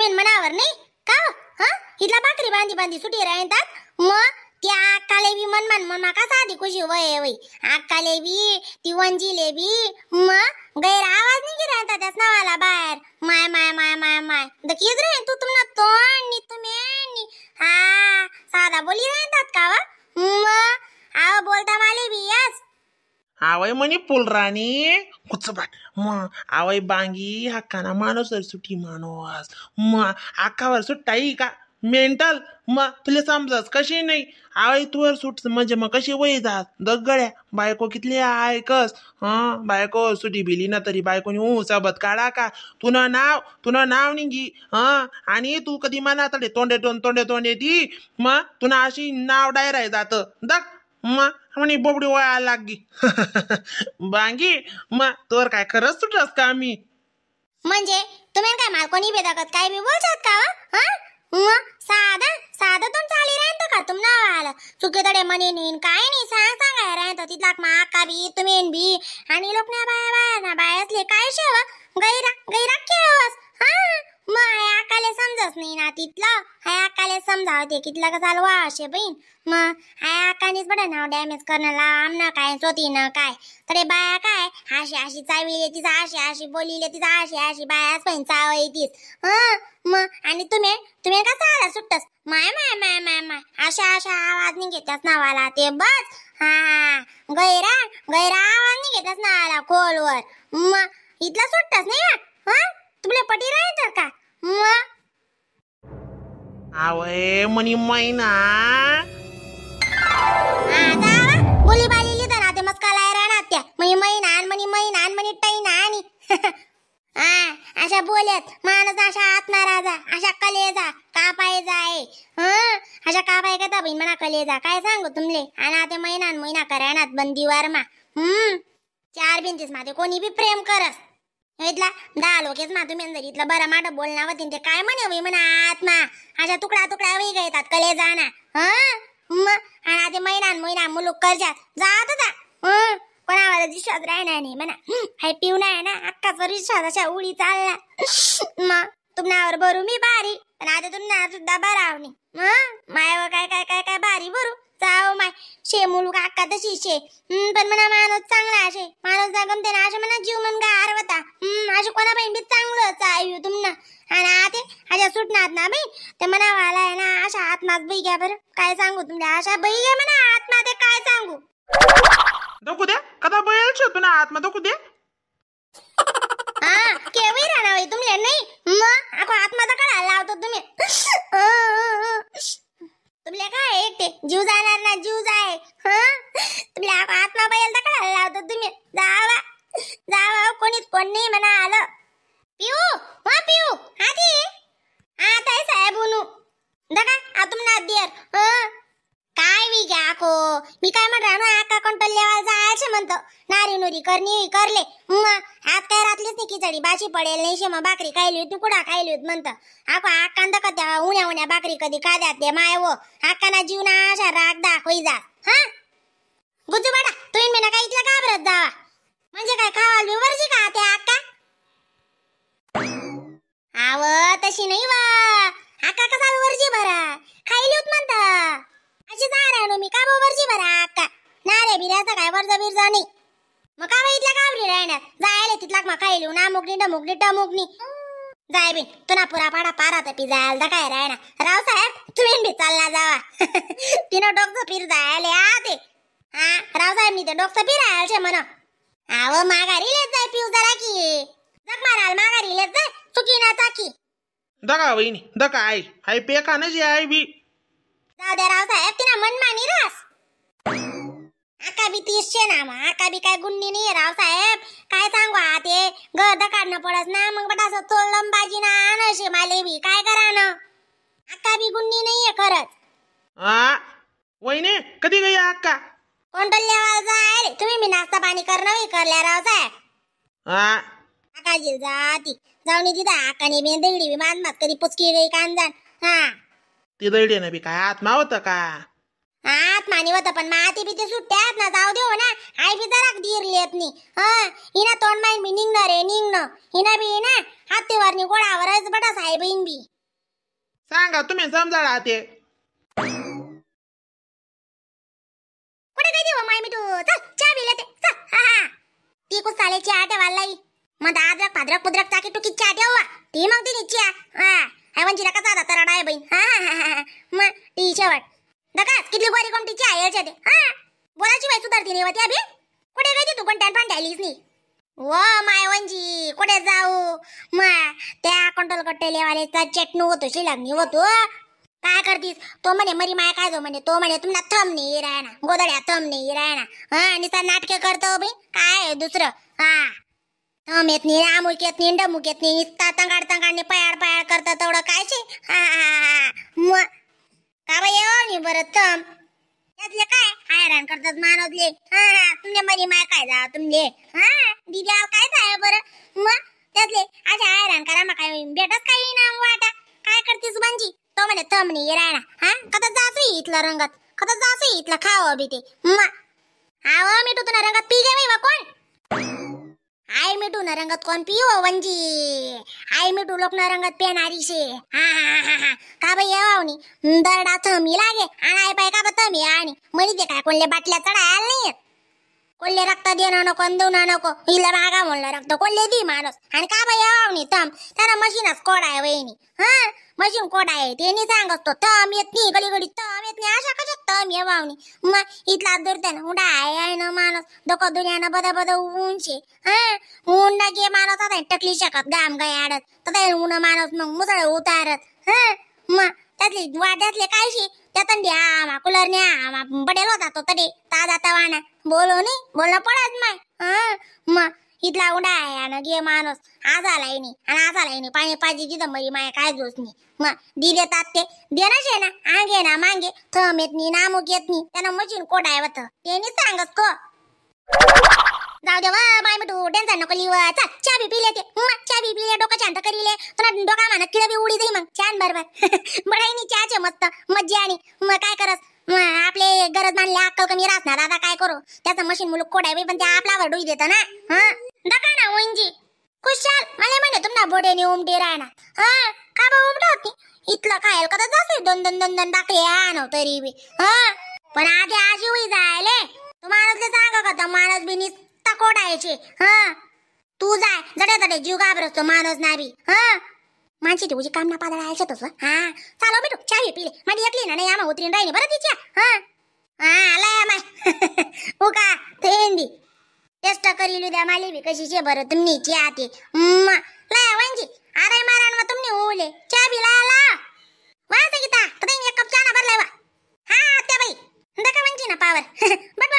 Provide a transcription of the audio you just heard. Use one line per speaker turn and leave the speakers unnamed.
तुम्ही मनावर नाही का हा इथला भाकरी बांधी बांधी सुटी राहतात मग त्या अक्काले बी मन माका साधी खुशी वय वय अक्काले बी ती वंजीले बी मग गैर आवाज नाही राहतात त्याच नावाला बाहेर माय माय माय माय माय दकीज रे तू तुमना तोंड नी तुम्ही हा साधा बोली राहतात का वा मग आव बोलता माले बी यस
आवय म्हणे पुलराणी कुचबाट मग आवय बांगी हक्काना माणूस सुटी माणूस मग अक्कावर सुट्टाई का मेंटल मग तुला समजस कशी नाही आवय तुवर सुट म्हणजे मग कशी वय जात दगड्या बायको कितली ऐकस बायको सुटी बिली ना तरी बायकोनी सबत काढा का तुनं नाव निघी आणि तू कधी मनातले तोंडे ती मग तुला अशी नाव डायराय जात दग मग म्हणे बोबडी वया लागी बांगी मग तोर काय खरंच सुटस का आम्ही
म्हणजे तुम्ही काय माल कोणी बेदागत काय बी बोलतात का हा साधा तुम चाली राहतो का तुम नावाला चुके तडे म्हणे नेन काय नाही सांगाय राहतो तिथला माका बी तुम्ही बी आणि लोक ना बाया बायासले काय शेवा गैरा केवस हा मग हाय आकाले समजस नाही ना तिथलं हाय आकाले समजावते कितला का चालवा असे बहीण मग हाय आकानीच बडा नाव डॅमेज करण्याला आमना काय सोती न काय तडे बाया काय अशी चाविले तिचा अशी बोलिले तिचा अशी बायाच पण चाव येतीस मग आणि तुम्ही का चाला सुट्टस माय माय माय माय माय अशा आवाज नाही घेत्यास नावाला ते बस हा गैरा आवाज नाही घेत्यास नावाला खोलवर मग इथला सुट्टस नाही हा तुला पटी राहत का मग
आवय मनी मैना
बोली बाली लिहिता ना ते मस्काला राहणार त्या मनी टैना आणि अशा बोलत माणूस अशा आत्माराजा अशा कलेजा कापायचा आहे अशा कापाय का बहीण म्हणा कलेजा काय सांगू तुमले आणि ते महिना करायनात बंदीवर मा 4 भिंतीस मध्ये कोणी बी प्रेम करस इथला 10 लोकेच मा तुम्ही जर इथलं बरं माट बोलणार होती ते काय म्हणे म्हणा आत्मा अशा तुकडा वेग येतात कलेजा ना मग आणि ते महिना मुलूक करजात जात होता कोणावर विश्वास राहणार नाही म्हणा हाय पिऊ नाही ना अक्काचा विश्वास अशा उडी चालला मग तुम्हावर भरू मी बारी पण आता तुम्हाला सुद्धा बरावणी मायावर काय बारी भरू जाओ माय शे मुलगा अक्का तशी शे पण म्हणा माणूस चांगला असे माणूस जागमते ना असे म्हणा जीव मन गार होता असे कोणा बहीण बी चांगलंच आहे तुमना आणि आता अशा सुटणार ना बहीण ते म्हणावाला आहे ना अशा आत्माच बई घ्या बरं काय सांगू तुमच्या अशा बई घ्या म्हणा आत्मा ते काय सांगू
दखू द्या कदा बैल शोधतो ना आत्मा दखू द्या
केवी राहणार तुमले नाही मग ako आत्माचा काढा लावतो तुम्ही तुमले काय एकटे जीव जाणार ना जीव जाय तुमले आत्मा बैल काढा लावतो तुम्ही जावा कोणीच कोण नाही म्हणा आलं पिऊ आधी आता साहेब उनू दका तुमना दियर काय मी घ्या को मी काय म्हणतो ना आका कंट्रोल लेवल जायचे म्हणतो नारी नुरी करले आज काय रातलीच नाही खिचडी बाशी पडेल नाही शे मग भाकरी खायली तू कुडा खायली होत म्हणतो आको आकांदा कद्या उन्या भाकरी कधी खाद्यात ते माय वो आकाना जीवना अशा राग दाखवी जा गुज्जू बाडा तुम्ही मी ना काय इथला घाबरत जावा म्हणजे काय खावाल वरची का ते आका आव तशी नाही वा आका कसा वरची भरा खायली होत म्हणता अशी जाणार मी का वरची भरा आका नारे बिराचा काय वरचा बिरजा नाही मग का इथला कावरी राहणार जायला तिथला मग खायली ना मुगनी टमुकनी जाय बी तुना पुरा पारा तपी जायला काय राहणार रावसाहेब तुम्ही बी चालला जावा तिनं डोकं फिर जायला आते रावसाहेब मी ते डोकं फिरायचे म्हणा आव माघारी लेत जाय पिऊ जरा की जग माराल माघारी लेत जाय चुकी ना चाकी
दगा वहिनी दगा आई पेका ना जी आई बी
जाऊ द्या रावसाहेब तिना मनमानी रास आका बी 30 ना आका बी काय गुन्नी नाही रावसाहेब काय सांगू ते गद काढणं पडस ना मग बट असं तोलम बाजी ना आणशे माले बी काय करा ना आका बी गुन्नी नाहीये खरंच
वहिनी कधी गई अक्का
कोणतं लेवाल जायले तुम्ही मी नाश्ता पाणी करणं करल्या रावसाहेब आकाजी जाती जाऊन तिथं आकाने बी दगडी बी मात कधी पुचकी गई कांजान
ती दैडे ना बी काय आत्मा होतं का
आत्मानी होतं पण माती बी ते सुट्ट्यात ना जाऊ देऊ ना आई बी जरा धीरलेत नी हिना तोंड माईन बी निघणार हिना बी ना हातीवर नि गोळावरच बटास आहे बहीण बी
सांगा तुम्ही समजा ते.
कुठे काय देऊ माय मिठू चल चहा बी लेते चल हा ती कुछ साले चहा ठेवायला मग अद्रक पाद्रक पुद्रक टाकी टुकी चहा ठेवा ती मग ती चहा हा वंजीला कसा आता तराडा आहे बहीण हा मग ती शेवट दकास किती गोरी कोणती चहा यायच्या ते हा बोलाची बाई सुधारती नाही होती अभि कुठे गई तू कोणत्या पांढ्यालीस नाही व माय वंजी कुठे जाऊ मग त्या कंट्रोल कट्टेलेवाल्याचा चटणू होतो शिलागणी होतो काय करतीस तो म्हणे मरी माय काय जो म्हणे तो म्हणे तुम्हाला थम नाही राहणार गोदड्या थम नाही राहणार हा निसा नाटके करतो बाई काय दुसरं हा थम येत नाही आमुक येत नाही डमुक येत नाही निसता तंगाड तंगाडने पयाड पयाड करता तेवढं काय शे हा मग का बाई येऊ बरं थम त्यातले काय हैराण करतात मानवले हा तुमले मरी माय काय जा तुमले हा दिद्या काय जाय बरं मग त्यातले अशा हैराण करा मग काय भेटत काही ना वाटा काय करतीस बंजी तो म्हणे थम नाही राहणार हा कदा जासू इथला रंगात कदा जासू इथला खाव बी ते मग हा मिठू तुला रंगात पी गे कोण आई मिठू न रंगत कोण पिओ वंजी आई मिठू लोक न रंगत पेनारी शे हा का बाई येवावनी दरडा थमी लागे आणि आई बाई का बा थमी आणि म्हणी ते काय कोणले बाटल्या चढायला नाही कोणले रक्त देणं नको देणं नको हिला मागा म्हणलं रक्त कोणले दी माणूस आणि का बाई येवावनी थम त्याला मशीनच कोड आहे वहिनी हा मशीन कोड आहे ते नाही सांगत तो थम येत नाही गली गली थम येत नाही अशा कशा थम येवावनी मग इथला दुर्दन उडा आहे ना माणूस डोकं दुनियानं बदा बदा ऊनशे हा ऊन ना गे माणूस आता टकली शकत गाम गाय आडत तथा ऊन माणूस मग मुसळ उतारत हा मग त्यातली वाड्यातले कायशी त्या थंडी आमा कुलरने आमा बडेल होता तो तडे ताजा तवाना बोलो नाही बोलणं पडत माय हा मग इथला उडा आहे आणि गे माणूस आज आलाय नाही आणि आज आलाय नाही पाणी पाहिजे जिथं मरी माय काय जोस नाही मग दिले तात ते देणंच आहे ना आंगे ना मांगे थम येत नाही नामुक येत नाही त्यानं मशीन कोड आहे होतं ते नाही सांगत को जाऊ दे वा माय मिठू टेन्शन नको लिव चल चहा बी पिले ते चहा बी पिले डोकं शांत करीले तुला डोका म्हणत किडा बी उडी जाई मग छान बरोबर बडाईनी चहाचे मस्त मज्जा आणि मग काय करस आपले गरज मानले अक्कल कमी राहत ना दादा काय करू त्याचं मशीन मुलूक कोड आहे पण ते आपल्यावर डोई देतं ना हा दका ना वंजी खुशाल मला म्हणे तुम्हाला बोडेने उमटे राहणार हा का बा उमट होती इथलं खायला कदा जास्त दोन दोन दोन दोन टाकले आणव तरी बी हा पण आधी आजी होई जायले तू माणूसले सांग का माणूस बी निसता कोडायचे हा तू जाय जडे जडे जीव घाबरतो माणूस नाबी हा माणशी तुझी काम ना पादळायचं तसं हा चालो बेटू चावी पिले माझी एकली ना नाही आम्हा उतरीन राहिली बरं तिच्या हा हा लय माय उका थेंदी टेस्ट करील द्या माली बी कशीचे बरं तुम्ही आते लय वंजी अरे मारान मग तुम्ही ओले चावी ला वास गीता तुम्ही एक कप चहा भरलाय वा हा त्या बाई दका वंजी ना पावर बट